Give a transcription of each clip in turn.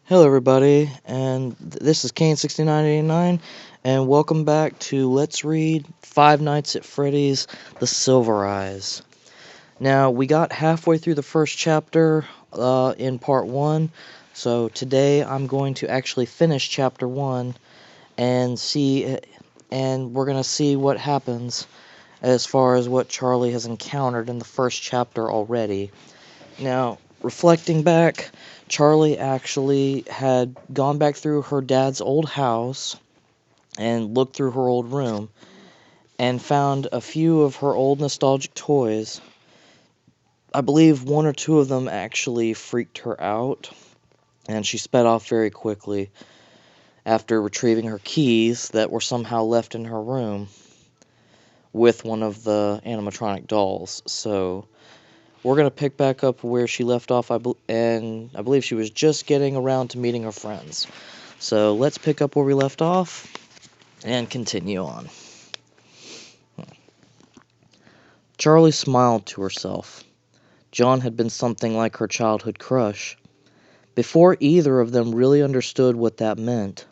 Hello, everybody, and this is Kane6989, and welcome back to Let's Read Five Nights at Freddy's: The Silver Eyes. Now, we got halfway through the first chapter in part 1, so today I'm going to actually finish chapter 1 and we're going to see what happens as far as what Charlie has encountered in the first chapter already. Now, reflecting back, Charlie actually had gone back through her dad's old house and looked through her old room and found a few of her old nostalgic toys. I believe one or two of them actually freaked her out, and she sped off very quickly after retrieving her keys that were somehow left in her room with one of the animatronic dolls. So we're going to pick back up where she left off, and I believe she was just getting around to meeting her friends. So let's pick up where we left off and continue on. Charlie smiled to herself. John had been something like her childhood crush. Before either of them really understood what that meant.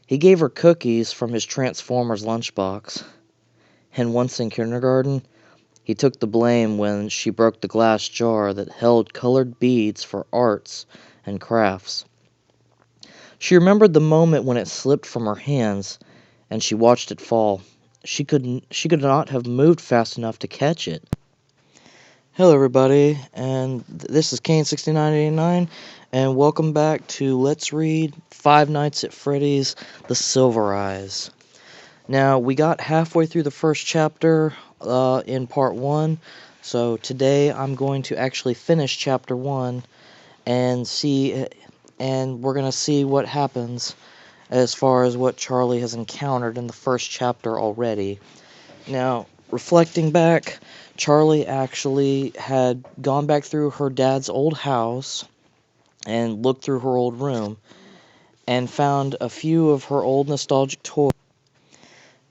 He gave her cookies from his Transformers lunchbox. And once in kindergarten, he took the blame when she broke the glass jar that held colored beads for arts and crafts. She remembered the moment when it slipped from her hands, and she watched it fall. She could not have moved fast enough to catch it. Hello, everybody, and this is Kane6989, and welcome back to Let's Read Five Nights at Freddy's: The Silver Eyes. Now, we got halfway through the first chapter in part 1, so today I'm going to actually finish chapter 1 and we're going to see what happens as far as what Charlie has encountered in the first chapter already. Now, reflecting back, Charlie actually had gone back through her dad's old house and looked through her old room and found a few of her old nostalgic toys.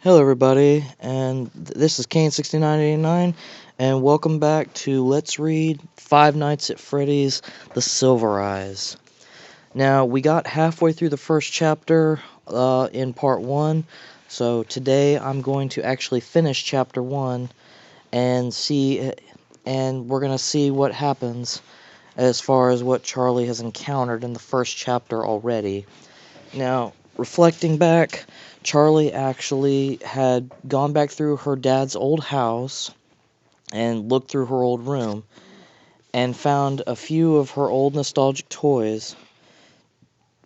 Hello, everybody, and this is Kane6989, and welcome back to Let's Read Five Nights at Freddy's: The Silver Eyes. Now, we got halfway through the first chapter in part 1, so today I'm going to actually finish chapter 1 and we're going to see what happens as far as what Charlie has encountered in the first chapter already. Now, reflecting back, Charlie actually had gone back through her dad's old house and looked through her old room and found a few of her old nostalgic toys.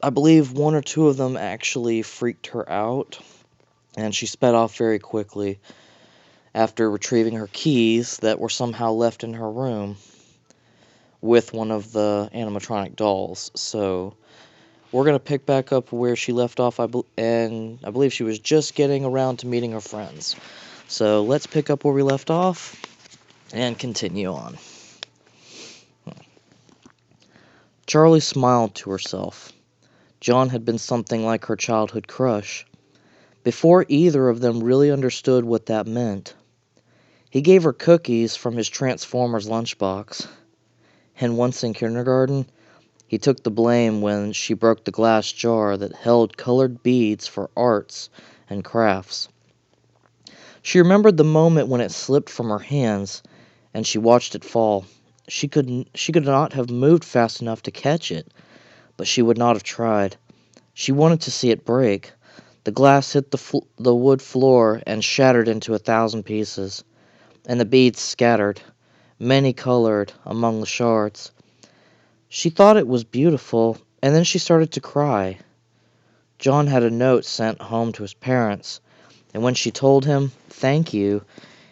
I believe one or two of them actually freaked her out, and she sped off very quickly after retrieving her keys that were somehow left in her room with one of the animatronic dolls. So we're going to pick back up where she left off, and I believe she was just getting around to meeting her friends. So let's pick up where we left off and continue on. Charlie smiled to herself. John had been something like her childhood crush. Before either of them really understood what that meant. He gave her cookies from his Transformers lunchbox. And once in kindergarten, he took the blame when she broke the glass jar that held colored beads for arts and crafts. She remembered the moment when it slipped from her hands, and she watched it fall. She could not have moved fast enough to catch it, but she would not have tried. She wanted to see it break. The glass hit the wood floor and shattered into 1,000 pieces, and the beads scattered, many-colored, among the shards. She thought it was beautiful, and then she started to cry. John had a note sent home to his parents, and when she told him, "Thank you,"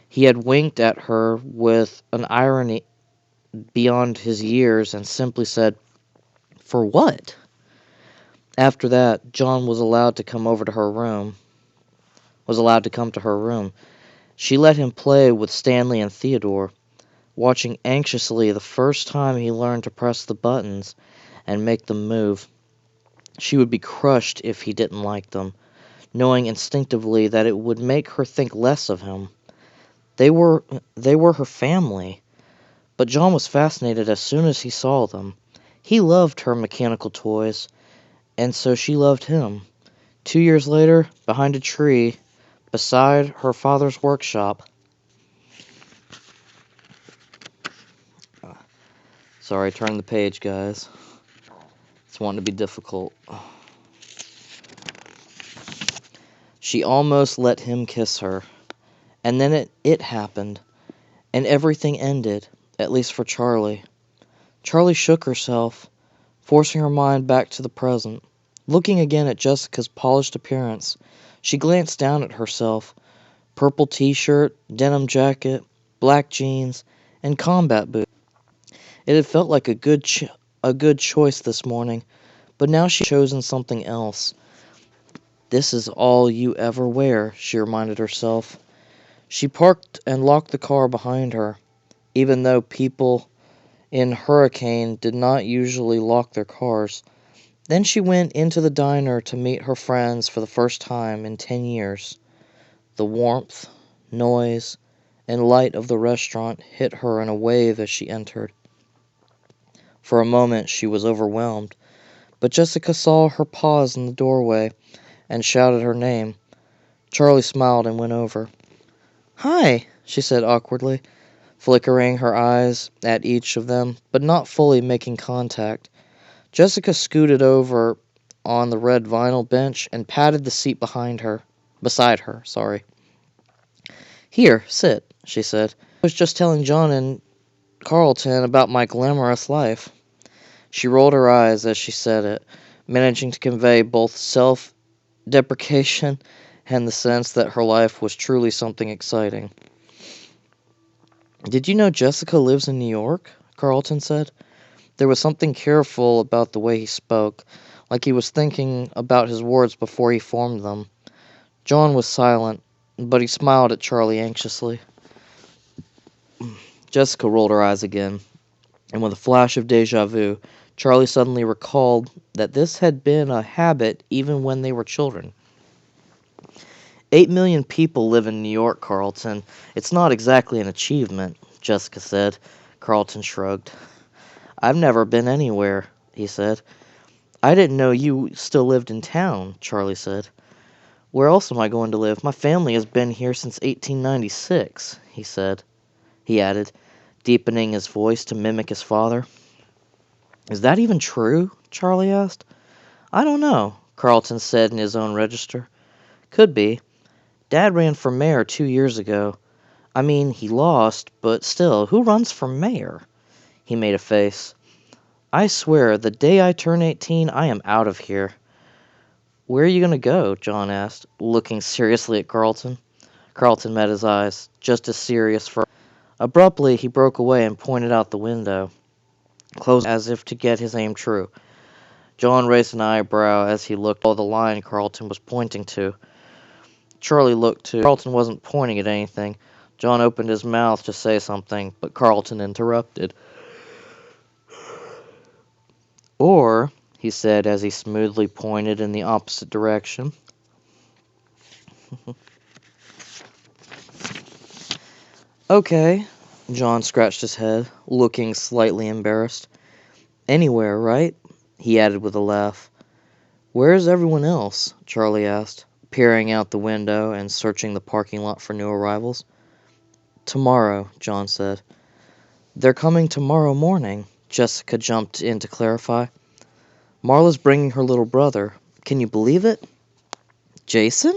he had winked at her with an irony beyond his years and simply said, "For what?" After that, John was allowed to come to her room. She let him play with Stanley and Theodore, watching anxiously the first time he learned to press the buttons and make them move. She would be crushed if he didn't like them, knowing instinctively that it would make her think less of him. They were her family. But John was fascinated as soon as he saw them. He loved her mechanical toys, and so she loved him. 2 years later, behind a tree, beside her father's workshop. Sorry, turn the page, guys. It's wanting to be difficult. She almost let him kiss her. And then it happened, and everything ended, at least for Charlie. Charlie shook herself, forcing her mind back to the present. Looking again at Jessica's polished appearance, she glanced down at herself. Purple t-shirt, denim jacket, black jeans, and combat boots. It had felt like a good choice this morning, but now she had chosen something else. This is all you ever wear, she reminded herself. She parked and locked the car behind her, even though people in Hurricane did not usually lock their cars. Then she went into the diner to meet her friends for the first time in 10 years. The warmth, noise, and light of the restaurant hit her in a wave as she entered. For a moment she was overwhelmed, but Jessica saw her pause in the doorway and shouted her name. Charlie smiled and went over. "Hi," she said awkwardly, flickering her eyes at each of them, but not fully making contact. Jessica scooted over on the red vinyl bench and patted the seat beside her. "Here, sit," she said. "I was just telling John and Carlton about my glamorous life." She rolled her eyes as she said it, managing to convey both self-deprecation and the sense that her life was truly something exciting. "Did you know Jessica lives in New York?" Carlton said. There was something careful about the way he spoke, like he was thinking about his words before he formed them. John was silent, but he smiled at Charlie anxiously. Jessica rolled her eyes again, and with a flash of déjà vu, Charlie suddenly recalled that this had been a habit even when they were children. 8 million people live in New York, Carlton. It's not exactly an achievement, Jessica said. Carlton shrugged. "I've never been anywhere," he said. "I didn't know you still lived in town," Charlie said. "Where else am I going to live? My family has been here since 1896, he added, deepening his voice to mimic his father. "Is that even true?" Charlie asked. "I don't know," Carlton said in his own register. "Could be. Dad ran for mayor 2 years ago. I mean, he lost, but still, who runs for mayor?" He made a face. "I swear, the day I turn 18, I am out of here." "Where are you going to go?" John asked, looking seriously at Carlton. Carlton met his eyes, just as serious for. Abruptly, he broke away and pointed out the window, closing as if to get his aim true. John raised an eyebrow as he looked at the line Carlton was pointing to. Charlie looked too. Carlton wasn't pointing at anything. John opened his mouth to say something, but Carlton interrupted. "Or," he said as he smoothly pointed in the opposite direction. "Okay," John scratched his head, looking slightly embarrassed. "Anywhere, right?" he added with a laugh. "Where's everyone else?" Charlie asked, peering out the window and searching the parking lot for new arrivals. "Tomorrow," John said. "They're coming tomorrow morning," Jessica jumped in to clarify. "Marla's bringing her little brother. Can you believe it?" "Jason?"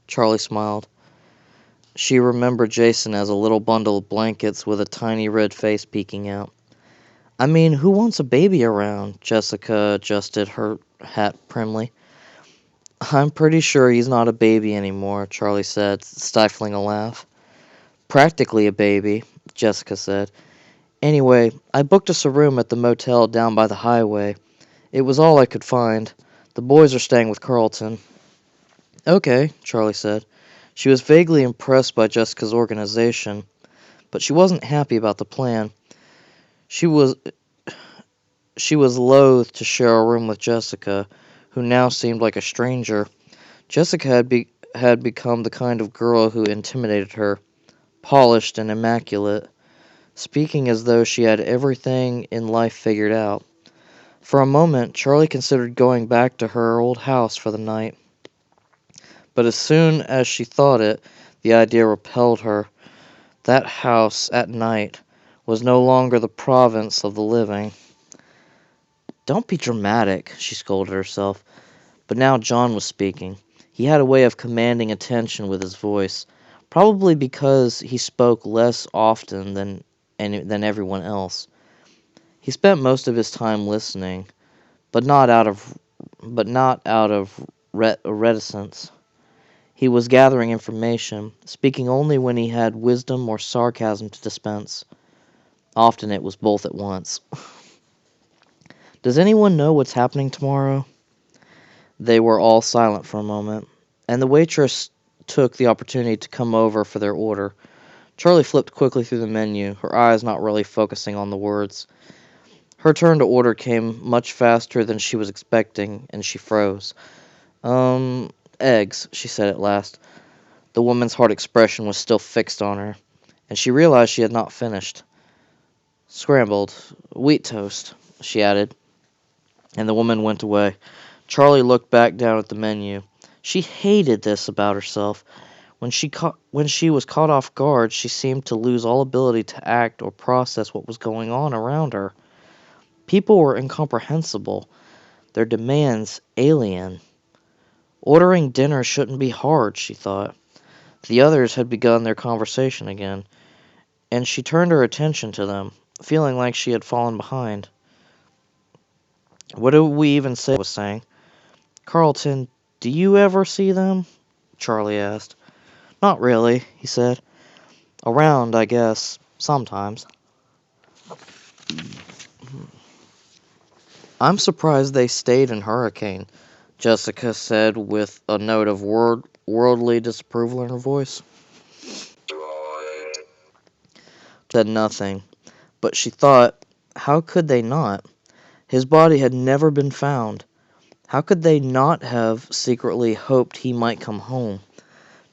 Charlie smiled. She remembered Jason as a little bundle of blankets with a tiny red face peeking out. "I mean, who wants a baby around?" Jessica adjusted her hat primly. "I'm pretty sure he's not a baby anymore," Charlie said, stifling a laugh. "Practically a baby," Jessica said. "Anyway, I booked us a room at the motel down by the highway. It was all I could find. The boys are staying with Carlton." "Okay," Charlie said. She was vaguely impressed by Jessica's organization, but she wasn't happy about the plan. She was loath to share a room with Jessica, who now seemed like a stranger. Jessica had become the kind of girl who intimidated her, polished and immaculate, speaking as though she had everything in life figured out. For a moment, Charlie considered going back to her old house for the night. But as soon as she thought it, the idea repelled her. That house, at night, was no longer the province of the living. "Don't be dramatic," she scolded herself. But now John was speaking. He had a way of commanding attention with his voice, probably because he spoke less often than everyone else. He spent most of his time listening, but not out of reticence. He was gathering information, speaking only when he had wisdom or sarcasm to dispense. Often it was both at once. "Does anyone know what's happening tomorrow?" They were all silent for a moment, and the waitress took the opportunity to come over for their order. Charlie flipped quickly through the menu, her eyes not really focusing on the words. Her turn to order came much faster than she was expecting, and she froze. Eggs," she said at last. The woman's hard expression was still fixed on her, and she realized she had not finished. "Scrambled wheat toast," she added, and the woman went away. Charlie looked back down at the menu. She hated this about herself. When she was caught off guard, she seemed to lose all ability to act or process what was going on around her. People were incomprehensible, their demands alien. Ordering dinner shouldn't be hard, she thought. The others had begun their conversation again, and she turned her attention to them, feeling like she had fallen behind. "What do we even say?" I was saying. "Carlton, do you ever see them?" Charlie asked. "Not really," he said. "Around, I guess, sometimes." "I'm surprised they stayed in Hurricane," Jessica said with a note of worldly disapproval in her voice. Said nothing, but she thought, how could they not? His body had never been found. How could they not have secretly hoped he might come home?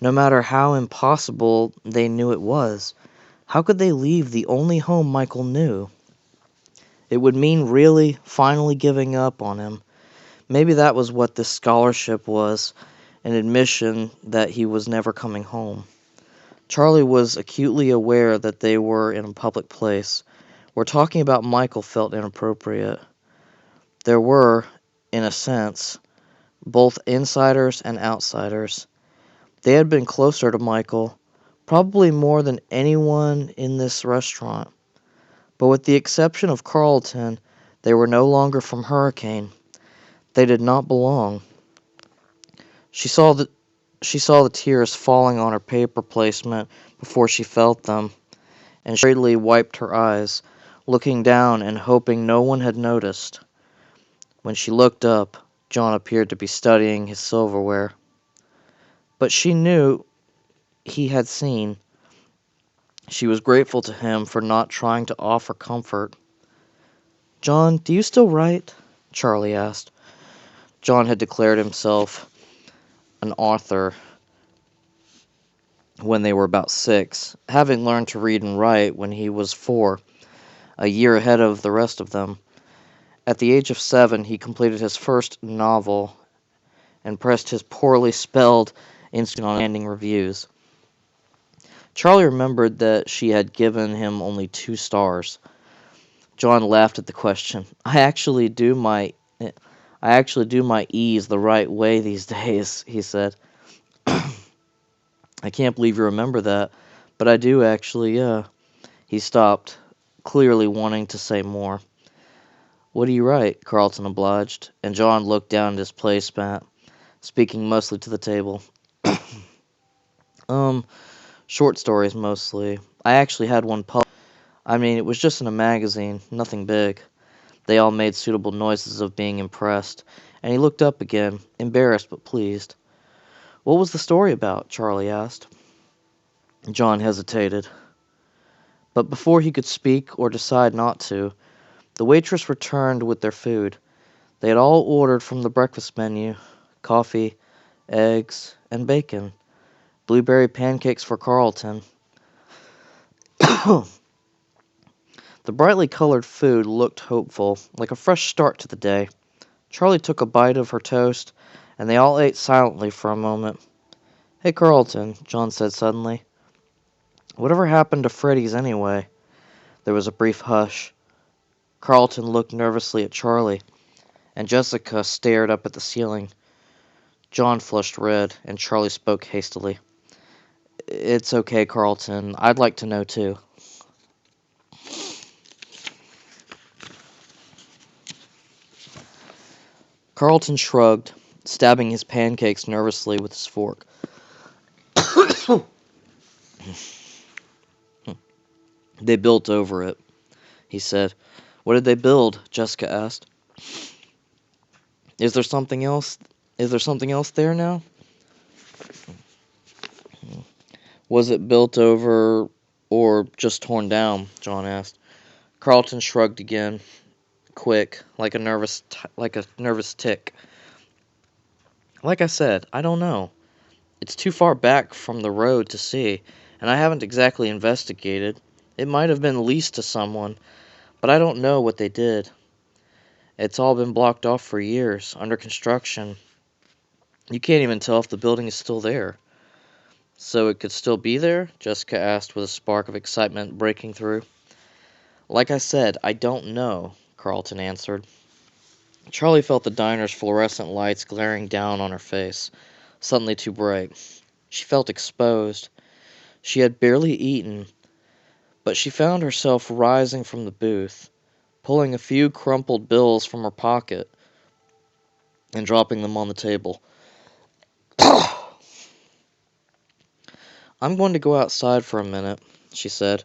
No matter how impossible they knew it was, how could they leave the only home Michael knew? It would mean really, finally giving up on him. Maybe that was what this scholarship was, an admission that he was never coming home. Charlie was acutely aware that they were in a public place, where talking about Michael felt inappropriate. There were, in a sense, both insiders and outsiders. They had been closer to Michael, probably more than anyone in this restaurant. But with the exception of Carlton, they were no longer from Hurricane. They did not belong. She saw the tears falling on her paper placement before she felt them, and she hurriedly wiped her eyes, looking down and hoping no one had noticed. When she looked up, John appeared to be studying his silverware. But she knew he had seen. She was grateful to him for not trying to offer comfort. "John, do you still write?" Charlie asked. John had declared himself an author when they were about 6, having learned to read and write when he was 4, a year ahead of the rest of them. At the age of 7, he completed his first novel and pressed his poorly spelled instinct on handing reviews. Charlie remembered that she had given him only 2 stars. John laughed at the question. I actually do my E's the right way these days," he said. "I can't believe you remember that, but I do actually, yeah." He stopped, clearly wanting to say more. "What do you write?" Carlton obliged, and John looked down at his placemat, speaking mostly to the table. Short stories mostly. I actually had one published. I mean, it was just in a magazine, nothing big." They all made suitable noises of being impressed, and he looked up again, embarrassed but pleased. "What was the story about?" Charlie asked. John hesitated. But before he could speak or decide not to, the waitress returned with their food. They had all ordered from the breakfast menu: coffee, eggs, and bacon. Blueberry pancakes for Carlton. The brightly colored food looked hopeful, like a fresh start to the day. Charlie took a bite of her toast, and they all ate silently for a moment. "Hey, Carlton," John said suddenly. "Whatever happened to Freddys anyway?" There was a brief hush. Carlton looked nervously at Charlie, and Jessica stared up at the ceiling. John flushed red, and Charlie spoke hastily. "It's okay, Carlton. I'd like to know, too." Carlton shrugged, stabbing his pancakes nervously with his fork. "They built over it," he said. "What did they build?" Jessica asked. Is there something else? Is there something else there now?" "Was it built over or just torn down?" John asked. Carlton shrugged again, quick, like a nervous tick. "Like I said, I don't know. It's too far back from the road to see, and I haven't exactly investigated. It might have been leased to someone, but I don't know what they did. It's all been blocked off for years, under construction. You can't even tell if the building is still there." "So it could still be there?" Jessica asked with a spark of excitement breaking through. "Like I said, I don't know," Carlton answered. Charlie felt the diner's fluorescent lights glaring down on her face, suddenly too bright. She felt exposed. She had barely eaten, but she found herself rising from the booth, pulling a few crumpled bills from her pocket and dropping them on the table. "I'm going to go outside for a minute," she said.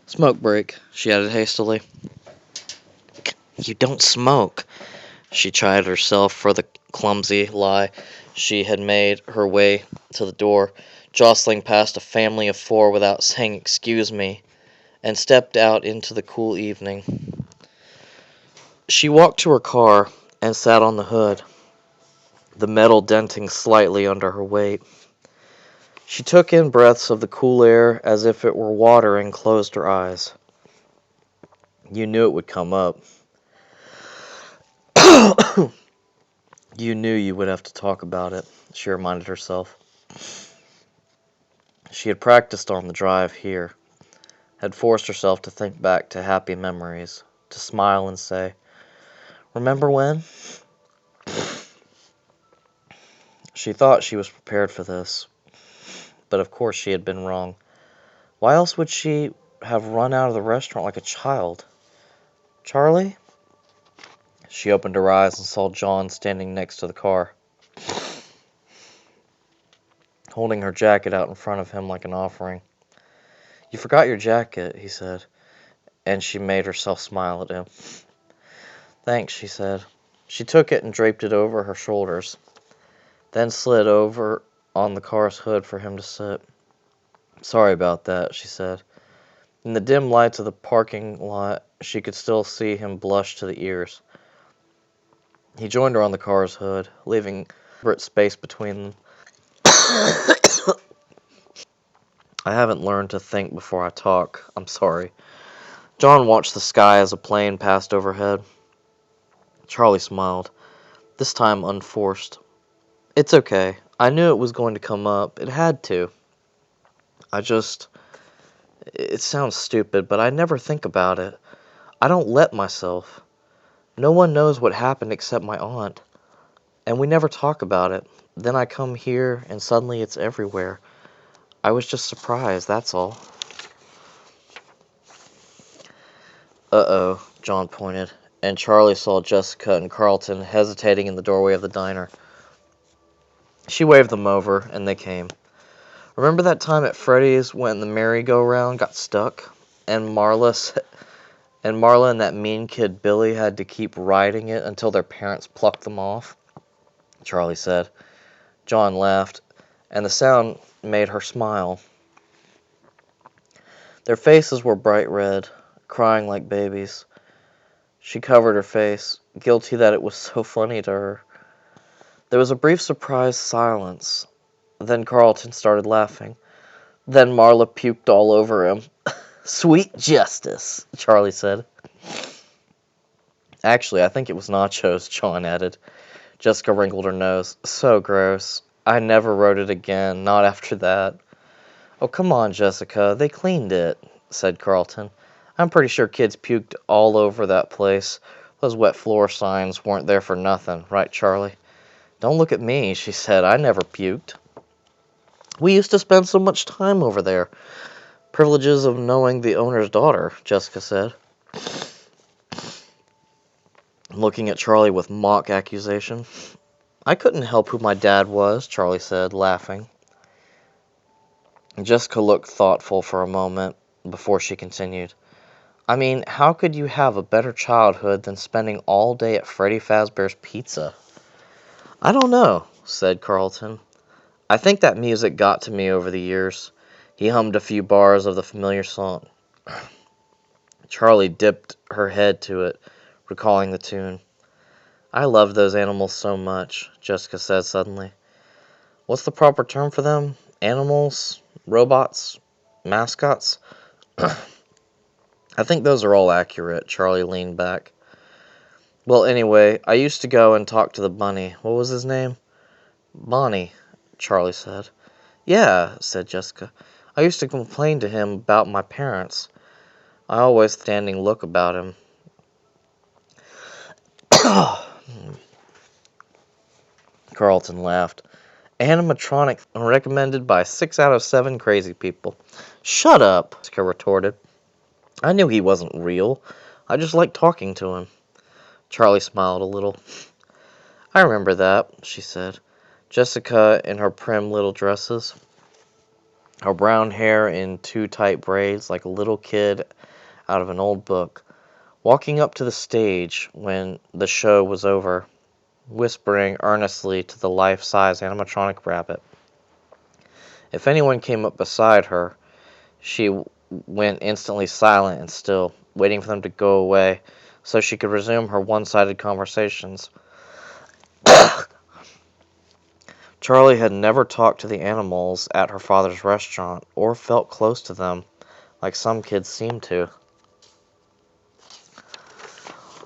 "Smoke break," she added hastily. "You don't smoke," she chided herself for the clumsy lie she had made her way to the door, jostling past a family of four without saying "excuse me," and stepped out into the cool evening. She walked to her car and sat on the hood, the metal denting slightly under her weight. She took in breaths of the cool air as if it were water and closed her eyes. "You knew it would come up." "You knew you would have to talk about it," she reminded herself. She had practiced on the drive here, had forced herself to think back to happy memories, to smile and say, "Remember when?" She thought she was prepared for this, but of course she had been wrong. Why else would she have run out of the restaurant like a child? "Charlie?" She opened her eyes and saw John standing next to the car, holding her jacket out in front of him like an offering. "You forgot your jacket," he said, and she made herself smile at him. "Thanks," she said. She took it and draped it over her shoulders, then slid over on the car's hood for him to sit. "Sorry about that," she said. In the dim lights of the parking lot, she could still see him blush to the ears. He joined her on the car's hood, leaving a space between them. "I haven't learned to think before I talk. I'm sorry." John watched the sky as a plane passed overhead. Charlie smiled, this time unforced. "It's okay. I knew it was going to come up. It had to. It sounds stupid, but I never think about it. I don't let myself. No one knows what happened except my aunt. And we never talk about it. Then I come here, and suddenly it's everywhere. I was just surprised, that's all." "Uh-oh," John pointed, and Charlie saw Jessica and Carlton hesitating in the doorway of the diner. She waved them over, and they came. "Remember that time at Freddys when the merry-go-round got stuck, and Marla and that mean kid Billy had to keep riding it until their parents plucked them off?" Charlie said. John laughed, and the sound made her smile. Their faces were bright red, crying like babies. She covered her face, guilty that it was so funny to her. There was a brief surprised silence. Then Carlton started laughing. Then Marla puked all over him. Sweet justice, Charlie said. Actually, I think it was nachos, John added. Jessica wrinkled her nose. So gross. I never wrote it again, not after that. Oh, come on, Jessica, they cleaned it, said Carlton. I'm pretty sure kids puked all over that place. Those wet floor signs weren't there for nothing, right, Charlie? Don't look at me, she said. I never puked. We used to spend so much time over there. Privileges of knowing the owner's daughter, Jessica said, looking at Charlie with mock accusation. I couldn't help who my dad was, Charlie said, laughing. Jessica looked thoughtful for a moment before she continued. I mean, how could you have a better childhood than spending all day at Freddy Fazbear's Pizza? I don't know, said Carlton. I think that music got to me over the years. He hummed a few bars of the familiar song. Charlie dipped her head to it, recalling the tune. I loved those animals so much, Jessica said suddenly. What's the proper term for them? Animals? Robots? Mascots? I think those are all accurate, Charlie leaned back. Well, anyway, I used to go and talk to the bunny. What was his name? Bonnie, Charlie said. Yeah, said Jessica. I used to complain to him about my parents. I always standing look about him. Carlton laughed. Animatronic recommended by 6 out of 7 crazy people. Shut up, Jessica retorted. I knew he wasn't real. I just liked talking to him. Charlie smiled a little. I remember that, she said. Jessica in her prim little dresses, her brown hair in 2 tight braids like a little kid out of an old book, walking up to the stage when the show was over, whispering earnestly to the life-size animatronic rabbit. If anyone came up beside her, she went instantly silent and still, waiting for them to go away so she could resume her one-sided conversations. Charlie had never talked to the animals at her father's restaurant or felt close to them like some kids seem to.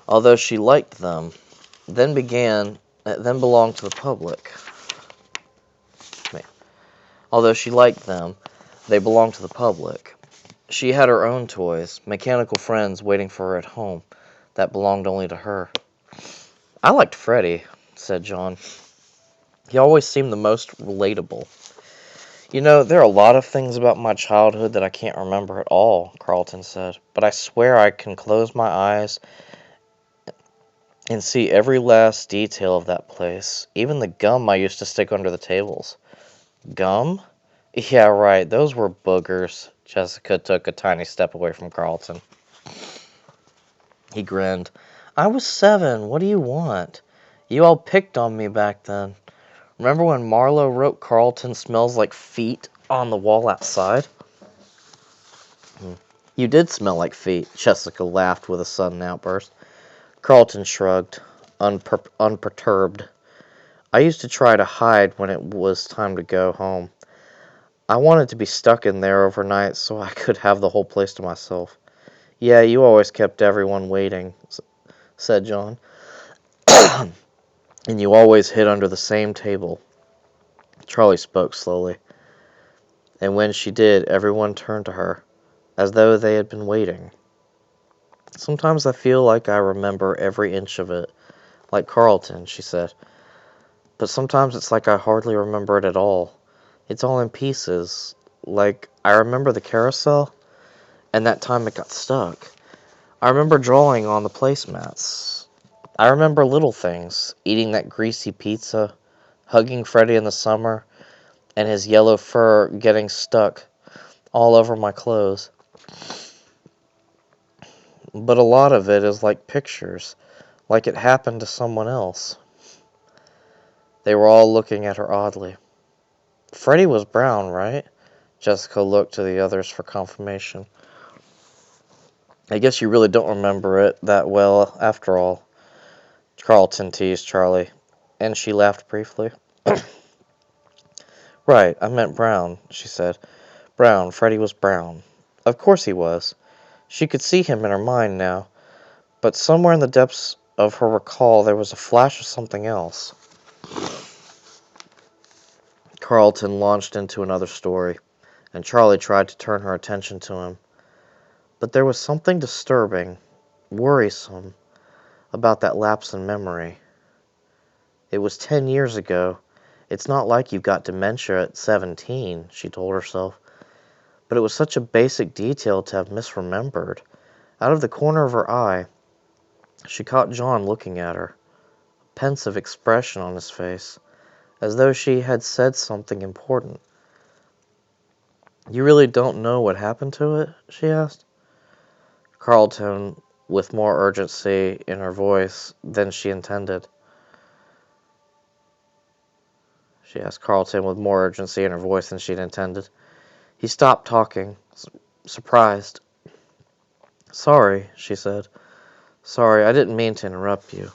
Although she liked them, then belonged to the public. Although she liked them, they belonged to the public. She had her own toys, mechanical friends waiting for her at home, that belonged only to her. I liked Freddy, said John. He always seemed the most relatable. You know, there are a lot of things about my childhood that I can't remember at all, Carlton said, but I swear I can close my eyes and see every last detail of that place, even the gum I used to stick under the tables. Gum? Yeah, right, those were boogers. Jessica took a tiny step away from Carlton. He grinned. I was 7, what do you want? You all picked on me back then. Remember when Marlowe wrote Carlton smells like feet on the wall outside? You did smell like feet, Jessica laughed with a sudden outburst. Carlton shrugged, unperturbed. I used to try to hide when it was time to go home. I wanted to be stuck in there overnight so I could have the whole place to myself. Yeah, you always kept everyone waiting, said John. And you always hid under the same table. Charlie spoke slowly. And when she did, everyone turned to her, as though they had been waiting. Sometimes I feel like I remember every inch of it, like Carlton, she said. But sometimes it's like I hardly remember it at all. It's all in pieces. Like, I remember the carousel, and that time it got stuck. I remember drawing on the placemats. I remember little things, eating that greasy pizza, hugging Freddy in the summer, and his yellow fur getting stuck all over my clothes. But a lot of it is like pictures, like it happened to someone else. They were all looking at her oddly. Freddy was brown, right? Jessica looked to the others for confirmation. I guess you really don't remember it that well, after all. Carlton teased Charlie, and she laughed briefly. Right, I meant brown, she said. Brown, Freddy was brown. Of course he was. She could see him in her mind now, but somewhere in the depths of her recall there was a flash of something else. Carlton launched into another story, and Charlie tried to turn her attention to him. But there was something disturbing, worrisome, about that lapse in memory. It was 10 years ago. It's not like you've got dementia at 17, she told herself. But it was such a basic detail to have misremembered. Out of the corner of her eye, she caught John looking at her, a pensive expression on his face, as though she had said something important. "You really don't know what happened to it?" she asked. Carlton, with more urgency in her voice than she intended. She asked Carlton with more urgency in her voice than she'd intended. He stopped talking, surprised. "Sorry," she said. "Sorry, I didn't mean to interrupt you."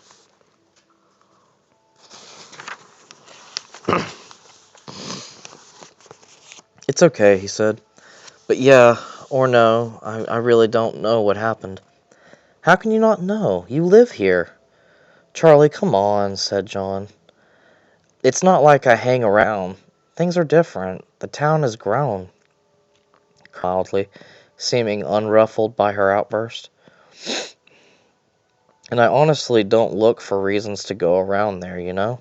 "It's okay," he said. "But yeah, or no, I really don't know what happened." "How can you not know? You live here." "Charlie, come on," said John. "It's not like I hang around. Things are different. The town has grown," mildly, seeming unruffled by her outburst. "And I honestly don't look for reasons to go around there, you know?